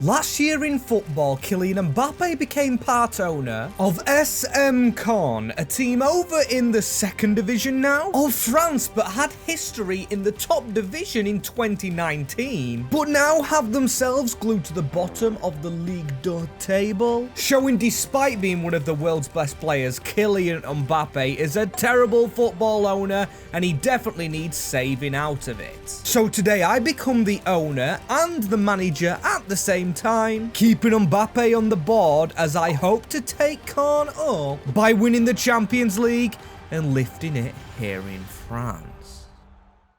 Last year in football, Kylian Mbappé became part owner of SM Caen, a team over in the second division now of France, but had history in the top division in 2019, but now have themselves glued to the bottom of the Ligue table, showing despite being one of the world's best players, Kylian Mbappé is a terrible football owner and he definitely needs saving out of it. So today I become the owner and the manager at the same time, keeping Mbappé on the board as I hope to take Caen up by winning the Champions League and lifting it here in France.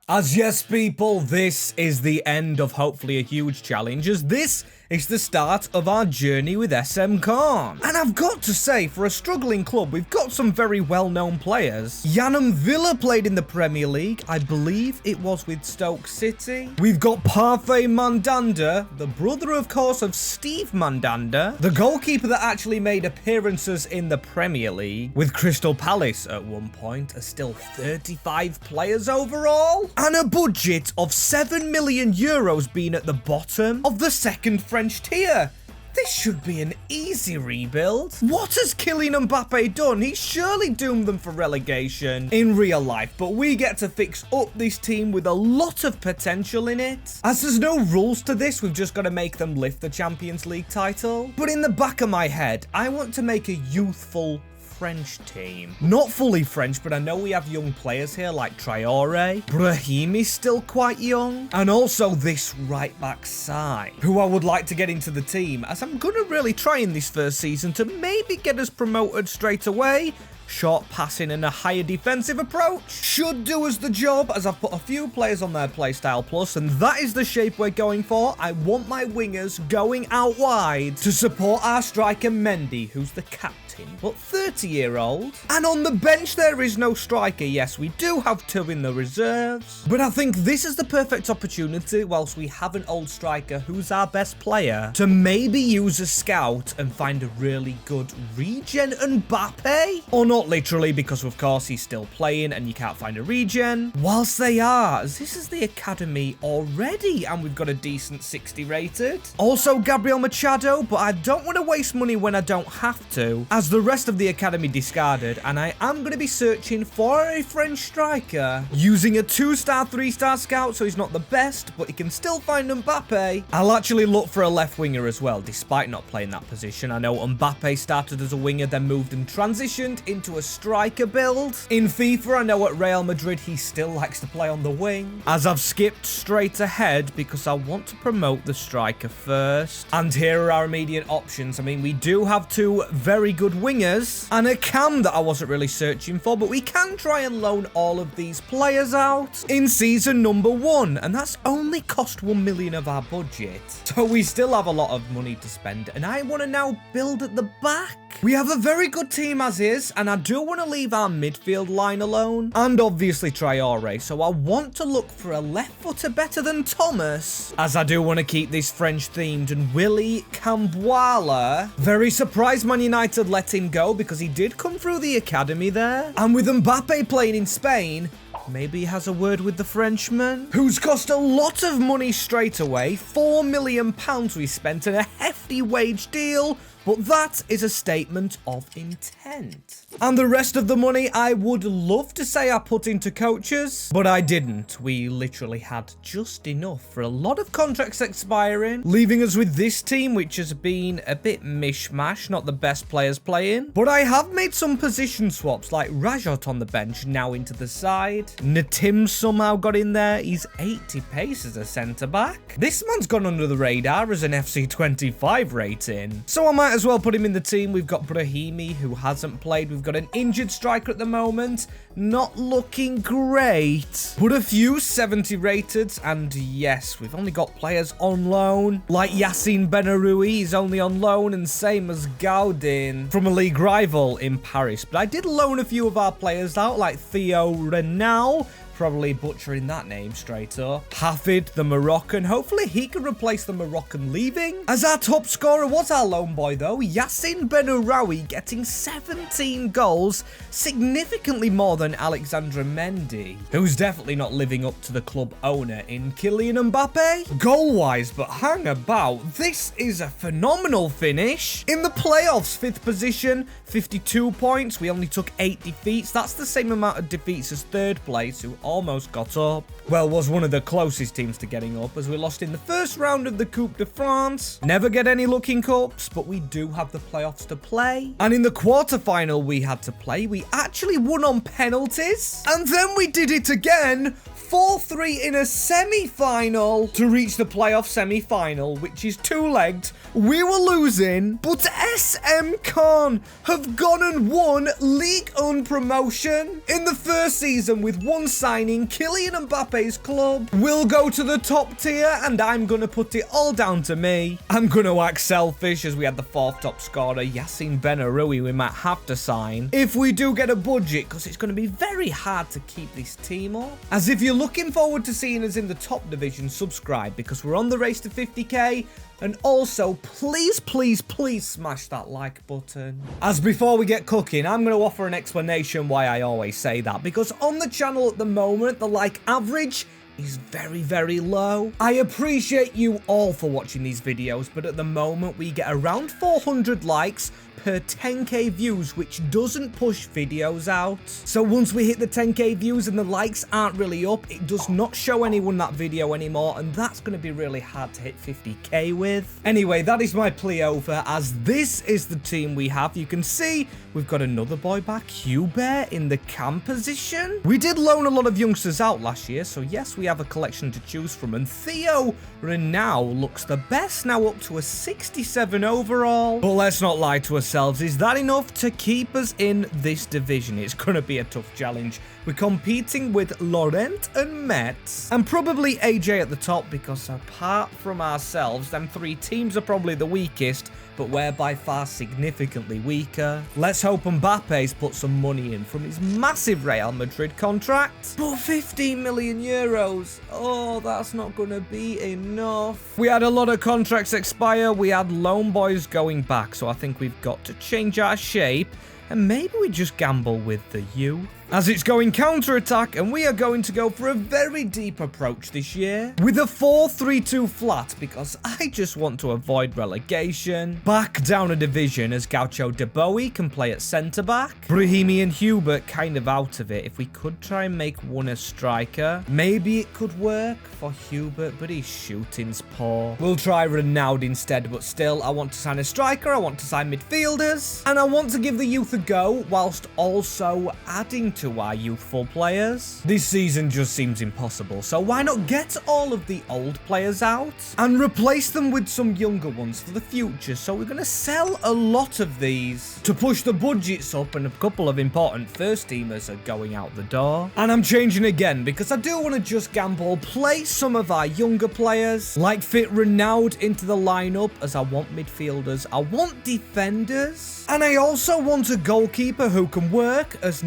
As yes people, this is the end of hopefully a huge challenge, as this is the start of our journey with SM Caen. And I've got to say, for a struggling club, we've got some very well-known players. Yanam Villa played in the Premier League, I believe it was with Stoke City. We've got Parfait Mandanda, the brother of course of Steve Mandanda, the goalkeeper that actually made appearances in the Premier League, with Crystal Palace at one point, are still 35 players overall, and a budget of 7 million euros being at the bottom of the second French tier. This should be an easy rebuild. What has Kylian Mbappé done? He's surely doomed them for relegation in real life, but we get to fix up this team with a lot of potential in it. As there's no rules to this, we've just got to make them lift the Champions League title. But in the back of my head, I want to make a youthful French team. Not fully French, but I know we have young players here like Traore. Brahimi's still quite young. And also this right back side, who I would like to get into the team, as I'm going to really try in this first season to maybe get us promoted straight away. Short passing and a higher defensive approach should do us the job, as I've put a few players on their playstyle plus, and that is the shape we're going for. I want my wingers going out wide to support our striker Mendy, who's the captain, but 30-year-old. And on the bench there is no striker. Yes, we do have two in the reserves, but I think this is the perfect opportunity, whilst we have an old striker who's our best player, to maybe use a scout and find a really good regen Mbappé. Or not literally, because of course he's still playing and you can't find a regen. Whilst they are, as this is the academy already, and we've got a decent 60 rated. Also Gabriel Machado, but I don't want to waste money when I don't have to, as the rest of the academy discarded, and I am going to be searching for a French striker using a 2-star, 3-star scout, so he's not the best, but he can still find Mbappé. I'll actually look for a left winger as well, despite not playing that position. I know Mbappé started as a winger, then moved and transitioned into a striker build. In FIFA, I know at Real Madrid he still likes to play on the wing, as I've skipped straight ahead because I want to promote the striker first. And here are our immediate options. I mean, we do have two very good wingers and a cam that I wasn't really searching for, but we can try and loan all of these players out in season number 1, and that's only cost 1 million of our budget, so we still have a lot of money to spend, and I want to now build at the back. We have a very good team as is, and I do want to leave our midfield line alone, and obviously Traore, so I want to look for a left footer better than Thomas, as I do want to keep this French themed. And Willy Camboire, very surprised Man United let him go because he did come through the academy there, and with Mbappé playing in Spain, maybe he has a word with the Frenchman, who's cost a lot of money straight away. £4 million we spent in a hefty wage deal, but that is a statement of intent. And the rest of the money I would love to say I put into coaches, but I didn't. We literally had just enough for a lot of contracts expiring, leaving us with this team, which has been a bit mishmash, not the best players playing. But I have made some position swaps, like Rajot on the bench, now into the side. Natim somehow got in there. He's 80 pace as a centre-back. This man's gone under the radar as an FC25 rating, so I might as well put him in the team. We've got Brahimi, who hasn't played. We've got an injured striker at the moment, not looking great, but a few 70 rated. And yes, we've only got players on loan, like Yassine Benaroui, he's only on loan, and same as Gaudin from a league rival in Paris. But I did loan a few of our players out, like Theo Renal probably butchering that name straight up. Hafid, the Moroccan. Hopefully he can replace the Moroccan leaving. As our top scorer was our lone boy though, Yacine Benaraoui, getting 17 goals, significantly more than Alexandre Mendy, who's definitely not living up to the club owner in Kylian Mbappé. Goal-wise, but hang about, this is a phenomenal finish. In the playoffs, 5th position, 52 points. We only took 8 defeats. That's the same amount of defeats as 3rd place, who almost got up. Well, was one of the closest teams to getting up, as we lost in the first round of the Coupe de France. Never get any luck in cups, but we do have the playoffs to play. And in the quarterfinal we had to play, we actually won on penalties. And then we did it again. 4-3 in a semi-final to reach the playoff semi-final, which is 2-legged. We were losing, but SM Caen have gone and won Ligue 1 promotion. In the first season, with one signing, Kylian Mbappe's club will go to the top tier, and I'm going to put it all down to me. I'm going to act selfish, as we had the 4th top scorer, Yacine Benaraoui, we might have to sign if we do get a budget, because it's going to be very hard to keep this team up. As if you're looking forward to seeing us in the top division, subscribe, because we're on the race to 50k. And also, please, please, please smash that like button. As before we get cooking, I'm going to offer an explanation why I always say that. Because on the channel at the moment, the like average is very, very low. I appreciate you all for watching these videos, but at the moment we get around 400 likes per 10k views, which doesn't push videos out. So once we hit the 10k views and the likes aren't really up, it does not show anyone that video anymore, and that's going to be really hard to hit 50k with. Anyway, that is my plea over, as this is the team we have. You can see we've got another boy back, Hubert, in the cam position. We did loan a lot of youngsters out last year, so yes, we have a collection to choose from, and Theo Renau looks the best, now up to a 67 overall. But let's not lie to ourselves, is that enough to keep us in this division? It's going to be a tough challenge. We're competing with Laurent and Metz, and probably AJ at the top, because apart from ourselves, them 3 teams are probably the weakest, but we're by far significantly weaker. Let's hope Mbappe's put some money in from his massive Real Madrid contract. But 15 million euros, oh, that's not going to be enough. We had a lot of contracts expire, we had loan boys going back, so I think we've got to change our shape, and maybe we just gamble with the youth. As it's going counter-attack, and we are going to go for a very deep approach this year with a 4-3-2 flat, because I just want to avoid relegation. Back down a division, as Gaucho De Bowie can play at centre-back. Brahimi and Hubert kind of out of it. If we could try and make one a striker, maybe it could work for Hubert, but his shooting's poor. We'll try Renaud instead, but still, I want to sign a striker, I want to sign midfielders, and I want to give the youth a go, whilst also adding to our youthful players. This season just seems impossible, so why not get all of the old players out and replace them with some younger ones for the future? So we're going to sell a lot of these to push the budgets up, and a couple of important first teamers are going out the door. And I'm changing again, because I do want to just gamble, play some of our younger players, like fit Renaud into the lineup, as I want midfielders, I want defenders, and I also want a goalkeeper who can work, as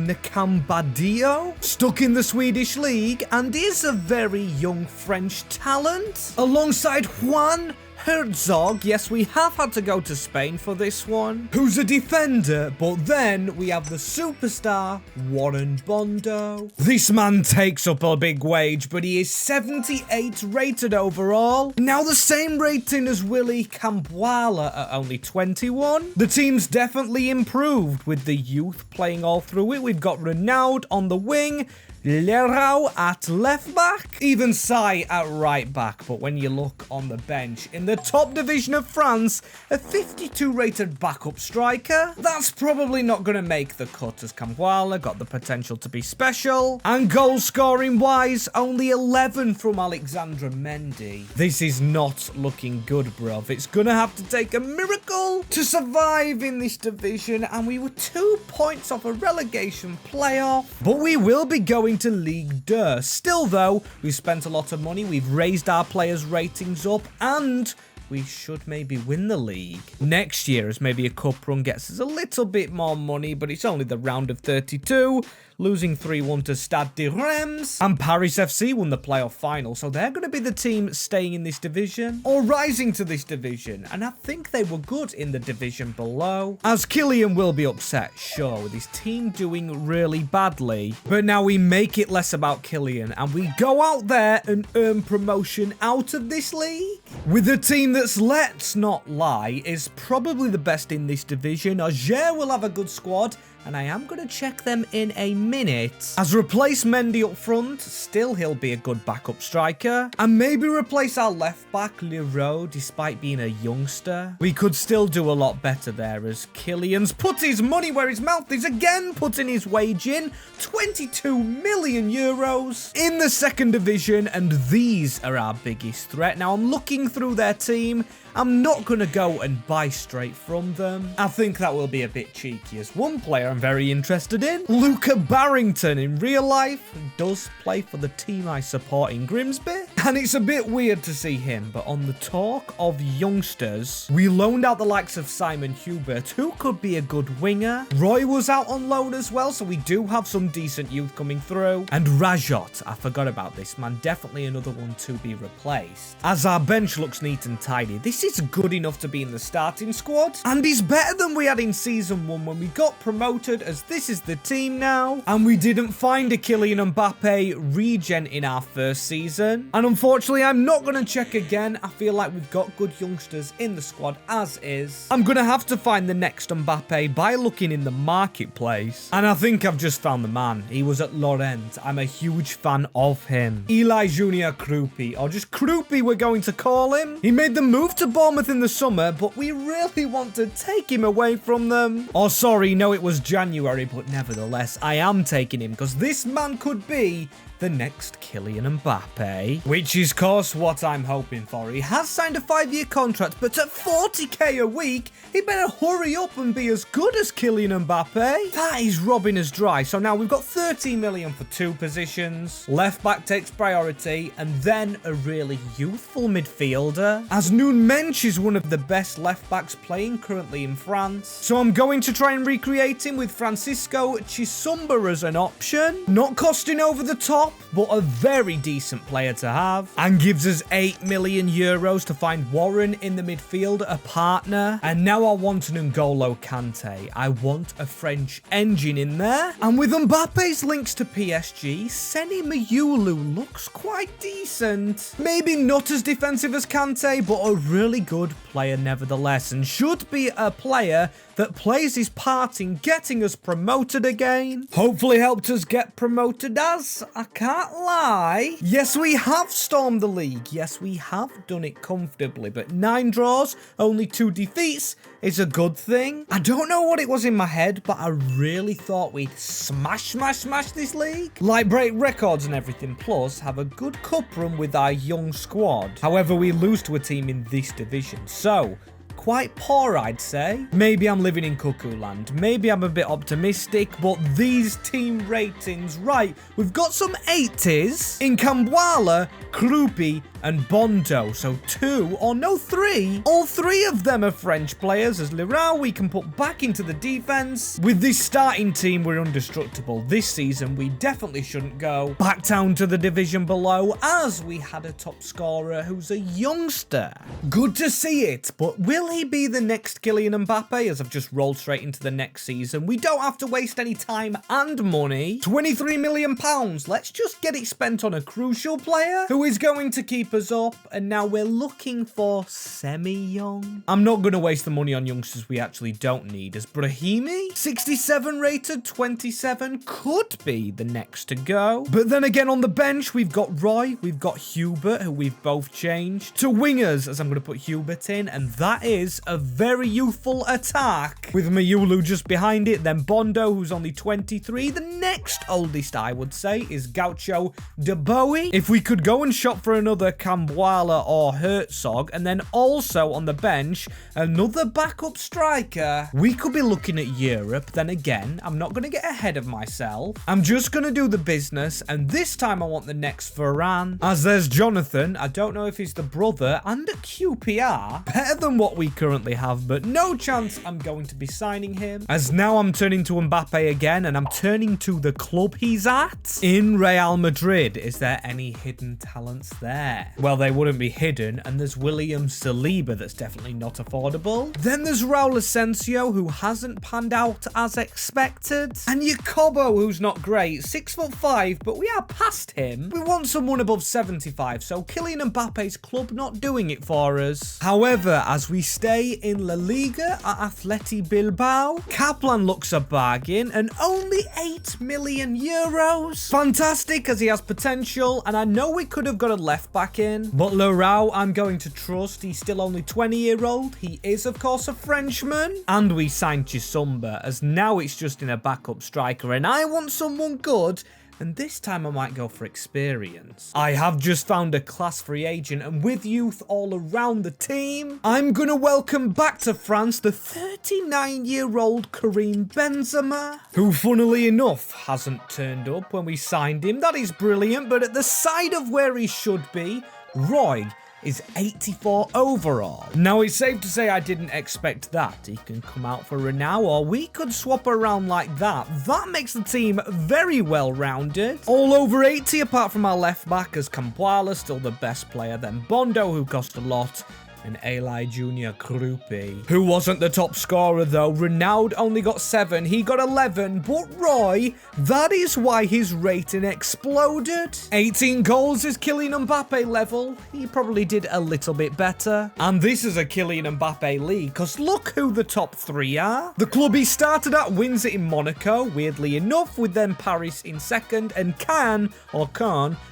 Badio, stuck in the Swedish league, and is a very young French talent, alongside Juan Herzog. Yes, we have had to go to Spain for this one, who's a defender, but then we have the superstar Warren Bondo. This man takes up a big wage, but he is 78 rated overall. Now the same rating as Willy Campuala at only 21. The team's definitely improved with the youth playing all through it. We've got Renaud on the wing, Leroy at left back, even Sai at right back. But when you look on the bench, in the top division of France, a 52 rated backup striker, that's probably not going to make the cut, as Campuala got the potential to be special. And goal scoring wise, only 11 from Alexandre Mendy. This is not looking good, bruv. It's going to have to take a miracle to survive in this division, and we were 2 points off a relegation playoff, but we will be going to Ligue 2. Still though, we've spent a lot of money, we've raised our players' ratings up, and we should maybe win the league next year, as maybe a cup run gets us a little bit more money, but it's only the round of 32. Losing 3-1 to Stade de Reims. And Paris FC won the playoff final, so they're going to be the team staying in this division, or rising to this division. And I think they were good in the division below. As Kylian will be upset, sure, with his team doing really badly. But now we make it less about Kylian, and we go out there and earn promotion out of this league. With a team that's, let's not lie, is probably the best in this division. Auxerre will have a good squad, and I am going to check them in a minute. As replace Mendy up front, still he'll be a good backup striker. And maybe replace our left back, Leroux, despite being a youngster. We could still do a lot better there, as Kylian's put his money where his mouth is again, putting his wage in. 22 million euros in the second division, and these are our biggest threat. Now, I'm looking through their team. I'm not going to go and buy straight from them. I think that will be a bit cheeky, as one player I'm very interested in, Luca Barrington, in real life, does play for the team I support in Grimsby. And it's a bit weird to see him, but on the talk of youngsters, we loaned out the likes of Simon Hubert, who could be a good winger. Roy was out on loan as well, so we do have some decent youth coming through. And Rajot, I forgot about this man, definitely another one to be replaced. As our bench looks neat and tidy, this is good enough to be in the starting squad, and he's better than we had in season 1 when we got promoted, as this is the team now. And we didn't find a Kylian Mbappé regen in our first season, and unfortunately I'm not going to check again. I feel like we've got good youngsters in the squad as is. I'm going to have to find the next Mbappé by looking in the marketplace, and I think I've just found the man. He was at Lorient. I'm a huge fan of him. Eli Junior Krupi, or just Krupi we're going to call him. He made the move to Bournemouth in the summer, but we really want to take him away from them. Oh, sorry, no, it was January, but nevertheless, I am taking him because this man could be the next Kylian Mbappé, which is, of course, what I'm hoping for. He has signed a 5-year contract, but at 40k a week, he better hurry up and be as good as Kylian Mbappé. That is robbing us dry. So now we've got 13 million for 2 positions. Left back takes priority, and then a really youthful midfielder, as Noon Mensch is one of the best left backs playing currently in France. So I'm going to try and recreate him with Francisco Chisumba as an option, not costing over the top, but a very decent player to have, and gives us 8 million euros to find Warren in the midfield, a partner. And now I want an N'Golo Kante. I want a French engine in there. And with Mbappe's links to PSG, Seni Mayulu looks quite decent. Maybe not as defensive as Kante, but a really good player nevertheless, and should be a player that plays his part in getting us promoted again. Hopefully helped us get promoted, as I can't lie, yes, we have stormed the league. Yes, we have done it comfortably, but 9 draws, only 2 defeats is a good thing. I don't know what it was in my head, but I really thought we'd smash this league. Like, break records and everything, plus have a good cup run with our young squad. However, we lose to a team in this division, so quite poor, I'd say. Maybe I'm living in cuckoo land. Maybe I'm a bit optimistic, but these team ratings, right, we've got some 80s in Kambwala, Krupi, and Bondo. So 2, or no, 3. All 3 of them are French players, as Leroux we can put back into the defense. With this starting team, we're indestructible. This season, we definitely shouldn't go back down to the division below, as we had a top scorer who's a youngster. Good to see it, but will he be the next Kylian Mbappé, as I've just rolled straight into the next season? We don't have to waste any time and money. £23 million. Let's just get it spent on a crucial player who is going to keep us up, and now we're looking for semi-young. I'm not going to waste the money on youngsters we actually don't need, as Brahimi, 67 rated, 27, could be the next to go. But then again, on the bench, we've got Roy, we've got Hubert, who we've both changed to wingers, as I'm going to put Hubert in, and that is is a very youthful attack, with Mayulu just behind it, then Bondo, who's only 23. The next oldest, I would say, is Gaucho de Bowie. If we could go and shop for another Cambuala or Herzog, and then also on the bench, another backup striker, we could be looking at Europe. Then again, I'm not going to get ahead of myself. I'm just going to do the business, and this time I want the next Varane. As there's Jonathan, I don't know if he's the brother, and a QPR. Better than what we currently have, but no chance I'm going to be signing him. As now I'm turning to Mbappé again, and I'm turning to the club he's at in Real Madrid. Is there any hidden talents there? Well, they wouldn't be hidden, and there's William Saliba that's definitely not affordable. Then there's Raul Asensio, who hasn't panned out as expected, and Jacobo, who's not great, 6'5", but we are past him. We want someone above 75, so Kylian Mbappe's club not doing it for us. However, as we stay in La Liga at Athletic Bilbao, Kaplan looks a bargain, and only 8 million euros. Fantastic, as he has potential, and I know we could have got a left back in, but Leroy I'm going to trust. He's still only 20-year-old. He is, of course, a Frenchman. And we signed Chisumba, as now it's just in a backup striker, and I want someone good. And this time I might go for experience. I have just found a class free agent, and with youth all around the team, I'm going to welcome back to France the 39-year-old Karim Benzema, who funnily enough hasn't turned up when we signed him. That is brilliant, but at the side of where he should be, Roy is 84 overall. Now, it's safe to say I didn't expect that. He can come out for Renault, or we could swap around like that. That makes the team very well-rounded. All over 80, apart from our left-back, as Campuala, still the best player, then Bondo, who cost a lot, and Eli Jr. Krupi, who wasn't the top scorer though. Ronaldo only got 7, he got 11, but Roy, that is why his rating exploded. 18 goals is Kylian Mbappé level. He probably did a little bit better. And this is a Kylian Mbappé league, because look who the top 3 are. The club he started at wins it in Monaco, weirdly enough, with then Paris in 2nd, and Caen,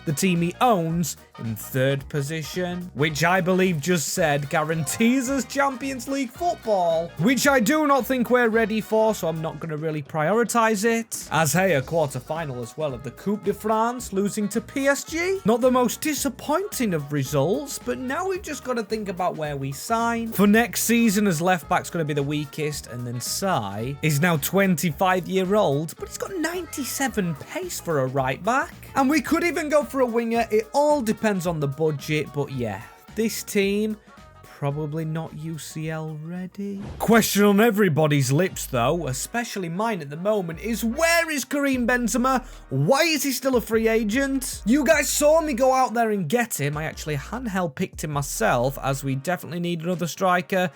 the team he owns, in 3rd position, which I believe just said guarantees us Champions League football, which I do not think we're ready for, so I'm not going to really prioritize it. As hey, a quarter-final as well of the Coupe de France, losing to PSG. Not the most disappointing of results, but now we've just got to think about where we sign. For next season, as left-back's going to be the weakest, and then Sai is now 25-year-old, but he's got 97 pace for a right-back. And we could even go for a winger. It all depends on the budget, but yeah, this team, probably not UCL ready. Question on everybody's lips though, especially mine at the moment, is where is Karim Benzema? Why is he still a free agent? You guys saw me go out there and get him. I actually handheld picked him myself, as we definitely need another striker.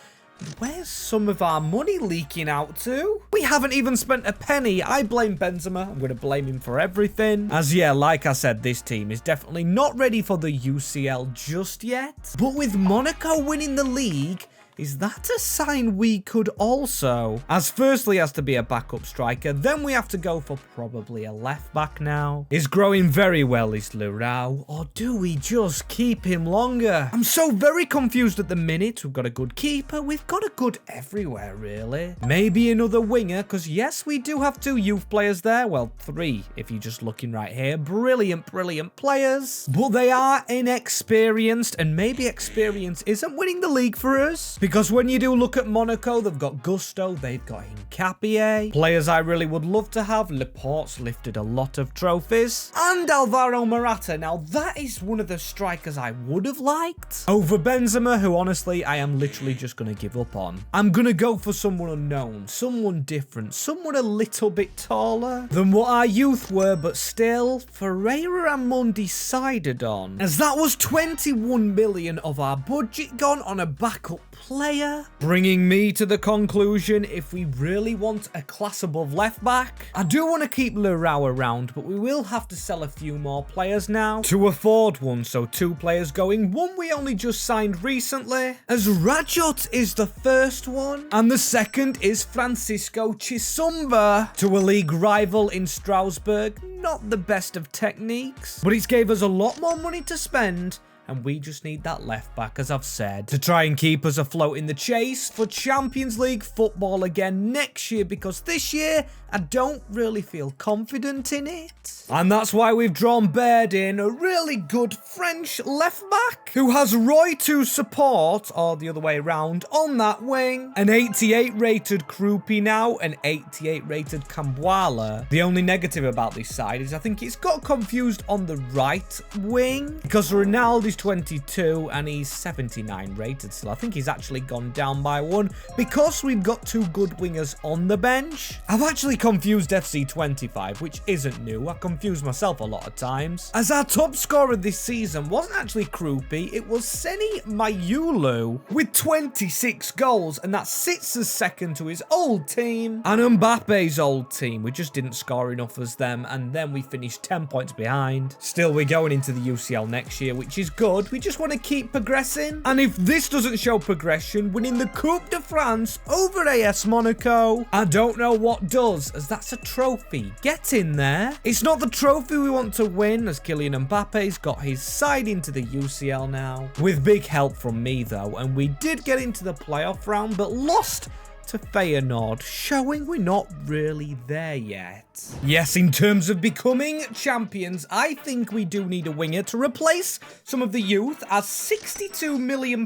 Where's some of our money leaking out to? We haven't even spent a penny. I blame Benzema. I'm going to blame him for everything. As yeah, like I said, this team is definitely not ready for the UCL just yet. But with Monaco winning the league, is that a sign we could also? As firstly has to be a backup striker, then we have to go for probably a left back now. Is growing very well, is Leroy, or do we just keep him longer? I'm so very confused at the minute. We've got a good keeper, we've got a good everywhere really. Maybe another winger, because yes, we do have 2 youth players there. Well, 3 if you're just looking right here. Brilliant, brilliant players. But they are inexperienced, and maybe experience isn't winning the league for us. Because when you do look at Monaco, they've got Gusto, they've got Hincapié. Players I really would love to have. Laporte's lifted a lot of trophies. And Alvaro Morata. Now, that is one of the strikers I would have liked over Benzema, who honestly, I am literally just going to give up on. I'm going to go for someone unknown, someone different, someone a little bit taller than what our youth were, but still, Ferreira I'm undecided on, as that was 21 million of our budget gone on a backup player, bringing me to the conclusion, if we really want a class above left back, I do want to keep Leroy around, but we will have to sell a few more players now to afford one. So 2 players going, one we only just signed recently, as Rajotte is the first one, and the second is Francisco Chisumba to a league rival in Strasbourg. Not the best of techniques, but it's gave us a lot more money to spend, and we just need that left back, as I've said, to try and keep us afloat in the chase for Champions League football again next year, because this year I don't really feel confident in it. And that's why we've drawn Baird in, a really good French left back who has Roy to support, or the other way around, on that wing. An 88 rated Krupi now, an 88 rated Kambuala. The only negative about this side is I think it's got confused on the right wing, because Ronaldo's 22 and he's 79 rated still. I think he's actually gone down by one because we've got two good wingers on the bench. I've actually confused FC25, which isn't new. I confuse myself a lot of times, as our top scorer this season wasn't actually Krupi, it was Seni Mayulu with 26 goals, and that sits as second to his old team and Mbappe's old team. We just didn't score enough as them, and then we finished 10 points behind. Still, we're going into the UCL next year, which is good. We just want to keep progressing, and if this doesn't show progression, winning the Coupe de France over AS Monaco, I don't know what does, as that's a trophy. Get in there. It's not the trophy we want to win, as Kylian Mbappe's got his side into the UCL now, with big help from me though, and we did get into the playoff round but lost to Feyenoord, showing we're not really there yet. Yes, in terms of becoming champions, I think we do need a winger to replace some of the youth, as £62 million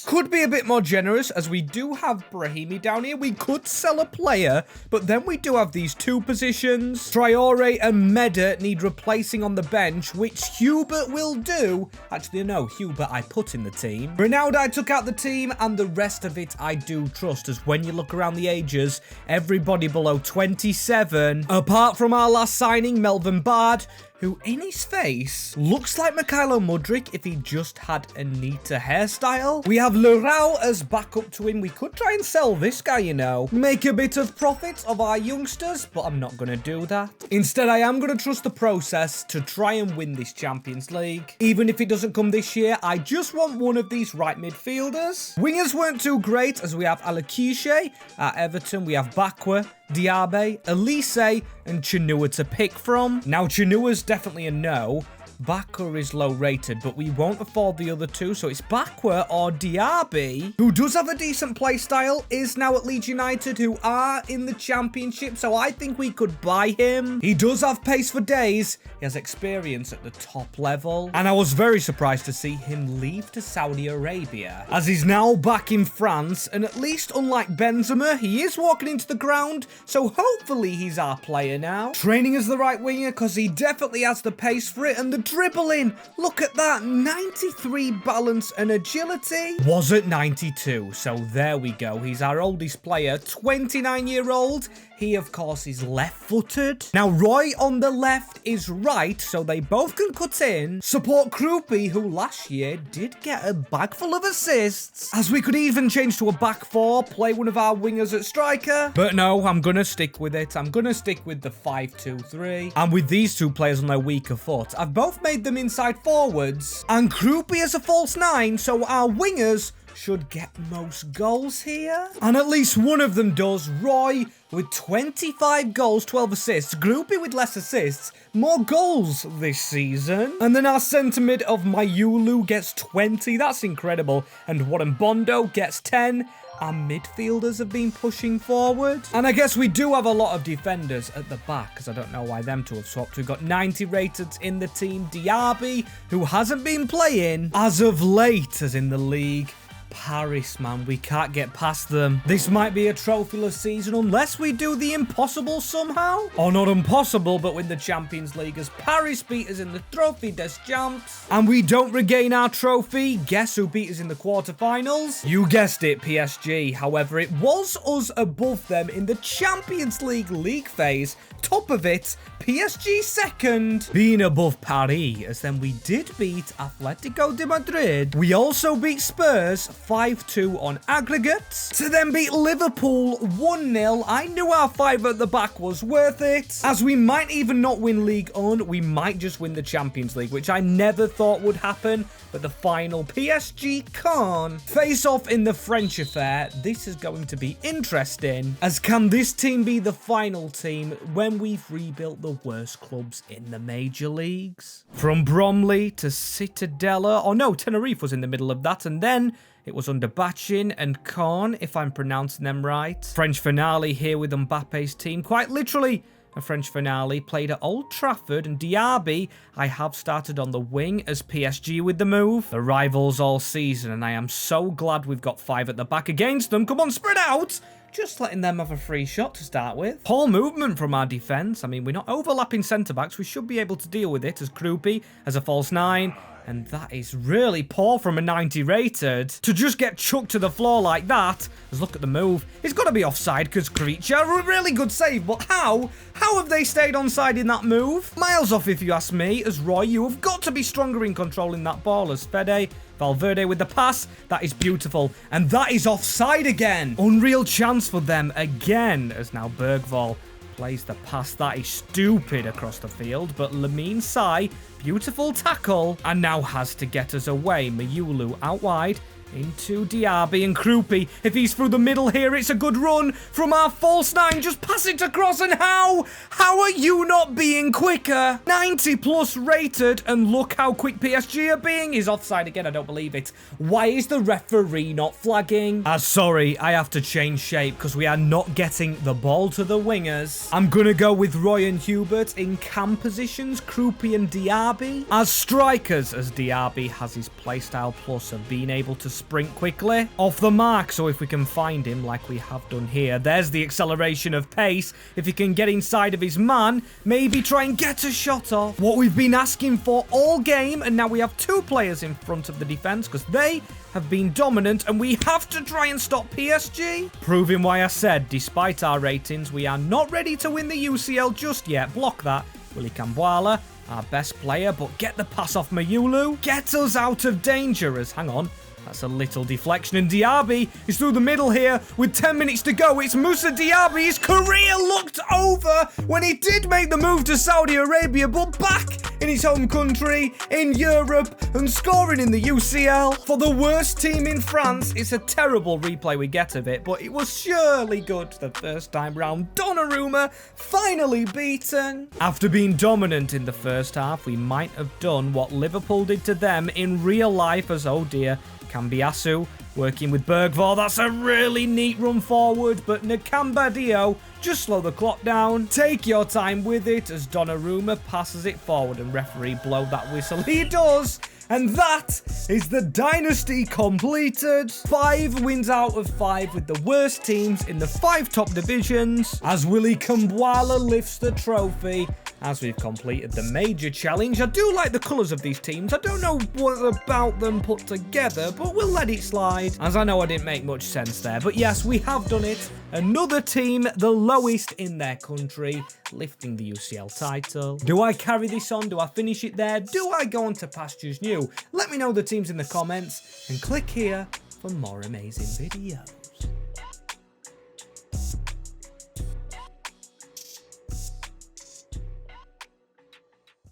could be a bit more generous, as we do have Brahimi down here. We could sell a player, but then we do have these two positions. Traore and Meda need replacing on the bench, which Hubert will do. Actually, no, Hubert I put in the team. Ronaldo I took out the team, and the rest of it I do trust, as when you look around the ages, everybody below 27, apart from our last signing, Melvin Bard, who in his face looks like Mikhailo Mudryk if he just had a neater hairstyle. We have Leroy as backup to him. We could try and sell this guy, you know, make a bit of profit of our youngsters, but I'm not going to do that. Instead, I am going to trust the process to try and win this Champions League. Even if it doesn't come this year, I just want one of these right midfielders. Wingers weren't too great, as we have Alakishe at Everton, we have Bakwa, Diaby, Elise, and Chinua to pick from. Now, Chinua's definitely a no. Bakwa is low rated, but we won't afford the other two, so it's Bakwa or Diaby, who does have a decent play style, is now at Leeds United, who are in the Championship, so I think we could buy him. He does have pace for days, he has experience at the top level, and I was very surprised to see him leave to Saudi Arabia, as he's now back in France, and at least unlike Benzema, he is walking into the ground, so hopefully he's our player now. Training as the right winger, because he definitely has the pace for it, and the dribbling, look at that, 93 balance and agility. Was at 92, so there we go. He's our oldest player, 29-year-old. He, of course, is left-footed. Now, Roy on the left is right, so they both can cut in. Support Krupi, who last year did get a bag full of assists. As we could even change to a back four, play one of our wingers at striker. But no, I'm going to stick with it. I'm going to stick with the 5-2-3. And with these two players on their weaker foot, I've both made them inside forwards. And Krupi is a false nine, so our wingers should get most goals here. And at least one of them does. Roy with 25 goals, 12 assists. Krupi with less assists, more goals this season. And then our centre mid of Mayulu gets 20. That's incredible. And Warren Bondo gets 10. Our midfielders have been pushing forward. And I guess we do have a lot of defenders at the back, because I don't know why them two have swapped. We've got 90 rated in the team. Diaby, who hasn't been playing as of late as in the league. Paris, man, we can't get past them. This might be a trophyless season unless we do the impossible somehow. Or not impossible, but win the Champions League, as Paris beat us in the Trophy des Champs. And we don't regain our trophy. Guess who beat us in the quarterfinals? You guessed it, PSG. However, it was us above them in the Champions League phase. Top of it, PSG second, being above Paris, as then we did beat Atletico de Madrid. We also beat Spurs 5-2 on aggregate, to then beat Liverpool 1-0. I knew our 5 at the back was worth it, as we might even not win Ligue 1, we might just win the Champions League, which I never thought would happen. But the final, PSG Caen face off in the French affair. This is going to be interesting, as can this team be the final team when and we've rebuilt the worst clubs in the major leagues. From Bromley to Cittadella, oh no, Tenerife was in the middle of that, and then it was under Bachin and Caen, if I'm pronouncing them right. French finale here with Mbappe's team, quite literally a French finale played at Old Trafford, and Diaby I have started on the wing as PSG with the move. The rivals all season, and I am so glad we've got 5 at the back against them. Come on, spread out! Just letting them have a free shot to start with. Poor movement from our defence. I mean, we're not overlapping centre-backs. We should be able to deal with it as Krupi as a false 9. And that is really poor from a 90 rated. To just get chucked to the floor like that. Let's look at the move. It's got to be offside because Creature, a really good save. But how? How have they stayed onside in that move? Miles off if you ask me. As Roy, you have got to be stronger in controlling that ball. As Fede, Valverde with the pass. That is beautiful. And that is offside again. Unreal chance for them again. As now Bergvall plays the pass. That is stupid across the field. But Lamine Sai, beautiful tackle. And now has to get us away. Mayulu out wide into Diaby and Krupi. If he's through the middle here, it's a good run from our false 9. Just pass it across, and how? How are you not being quicker? 90 plus rated, and look how quick PSG are being. He's offside again, I don't believe it. Why is the referee not flagging? Sorry, I have to change shape because we are not getting the ball to the wingers. I'm gonna go with Roy and Hubert in cam positions, Krupi and Diaby. As strikers, as Diaby has his playstyle plus of being able to sprint quickly off the mark. So if we can find him like we have done here, there's the acceleration of pace. If he can get inside of his man, maybe try and get a shot off. What we've been asking for all game, and now we have 2 players in front of the defense because they have been dominant, and we have to try and stop PSG. Proving why I said, despite our ratings, we are not ready to win the UCL just yet. Block that. Willy Cambuala, our best player, but get the pass off Mayulu. Get us out of danger as, hang on, that's a little deflection, and Diaby is through the middle here with 10 minutes to go. It's Moussa Diaby. His career looked over when he did make the move to Saudi Arabia, but back in his home country, in Europe, and scoring in the UCL. For the worst team in France, it's a terrible replay we get of it, but it was surely good the first time round. Donnarumma finally beaten. After being dominant in the first half, we might have done what Liverpool did to them in real life as, oh dear, Cambiasu working with Bergvall. That's a really neat run forward, but Nakambadio, just slow the clock down. Take your time with it as Donnarumma passes it forward, and referee blow that whistle. He does. And that is the dynasty completed. 5 wins out of 5 with the worst teams in the 5 top divisions as Willy Cambuala lifts the trophy. As we've completed the major challenge, I do like the colours of these teams. I don't know what about them put together, but we'll let it slide, as I know I didn't make much sense there. But yes, we have done it. Another team, the lowest in their country, lifting the UCL title. Do I carry this on? Do I finish it there? Do I go on to pastures new? Let me know the teams in the comments, and click here for more amazing videos.